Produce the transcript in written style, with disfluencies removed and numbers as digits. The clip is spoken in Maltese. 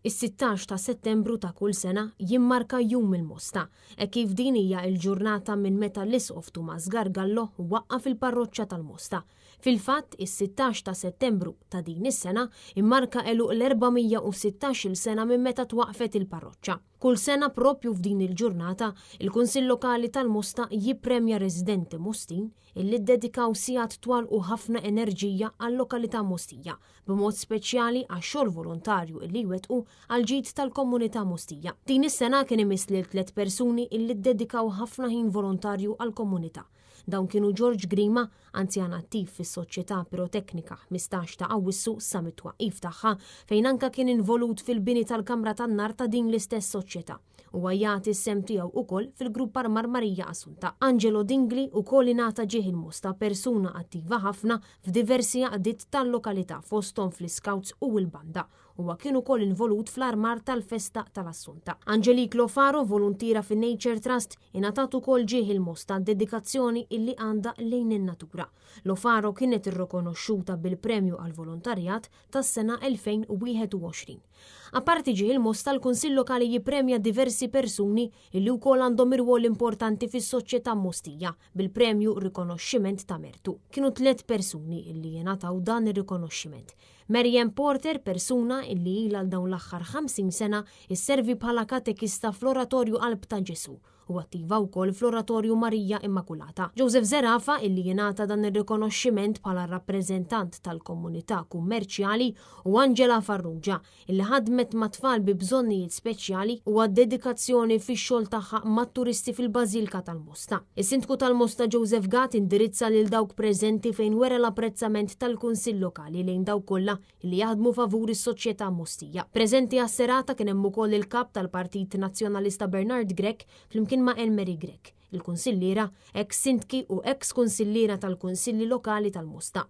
Is-16 ta' Settembru ta' kull sena jimmarka jum il-Mosta, kif din hija l-ġurnata minn meta l-Isqof Tumas Gargallo waqqaf il-parroċċa tal-Mosta. Fil-fatt, is-16 ta' Settembru ta' din is-sena immarka eluq l-416 sena minn meta twaqfet il-parroċċa. Kull sena propju f'din il-ġurnata, il-Kunsill Lokali tal-Mosta jippremja residenti Mostin illi ddedikaw sigħat twal u ħafna enerġija għall-lokalità Mostija, b'mod speċjali għax-xogħol volontarju illi jwettqu għal-ġid tal-komunità Mostija. Din is-sena kien imiss lil 3 persuni illi ddedikaw ħafna ħin volontarju għall-komunità. Dawn kienu George Grima, anzjan attiv fis-Soċjetà Piroteknika 15 ta' Awwissu sa mit-twaqqif tagħha fejn anke kien involut fil-bini tal-Kamra tan-Nar ta' din l-istess soċjetà. U jagħti s-sem tiegħu ukoll fil-grupp Armar Marija Assunta. Angelo Dingli ukoll ingħata ġie il-Mosta, persuna attiva ħafna f'diversi għaqdiet tal-lokalità fosthom fl-Scouts u l-Banda. Huwa kien ukoll involut fl-armar tal-Festa tal-Assunta. Angelique Lofaro, volontira fin-Nature Trust, ingħatat ukoll ġie il-Mosta dedikazzjoni illi għandha lejn in-natura. Lofaro kienet irrikonoxxuta bil-Premju għall-Volontarjat tas-sena 2021. Apparti ġie il-Mosta, l-Kunsill Lokali jippremja diversi persuni illi wkoll għandhom irwol importanti fis-soċjetà Mostija bil-Premju Rikonoxximent ta' Mertu. Kienu 3 persuni illi jingħataw dan ir-rikonoxximent. Marian Porter, persuna illi ilha dawn l-aħħar 50 sena isservi bħala katekista fl-Oratorju Qalb ta' Ġesu u attiva wkoll fl-Oratorju Marija Immakulata. Joseph Zerafa, illi jingħata dan ir-rikonoxximent bħala rappreżentant tal-komunità kummerċjali, u Angela Farrugia, illi ħadmet ma' tfal bi bżonnijiet speċjali u għad-dedikazzjoni fix-xogħol tagħha mat-turisti fil-Bażilika tal-Mosta. Is-Sindku tal-Mosta Joseph Gatt indirizza lil dawk preżenti fejn wera l-apprezzament tal-Kunsill Lokali lejn dawk kollha li jaħdmu favur is-soċjetà Mostija. Preżenti għas-serata kien hemm ukoll il-kap tal-Partit Nazzjonalista Bernard Grek flimkien ma' Elmery Grek, il-Kunsillira, ex-Sindki u ex-Kunsillira tal-Kunsilli Lokali tal-Mosta.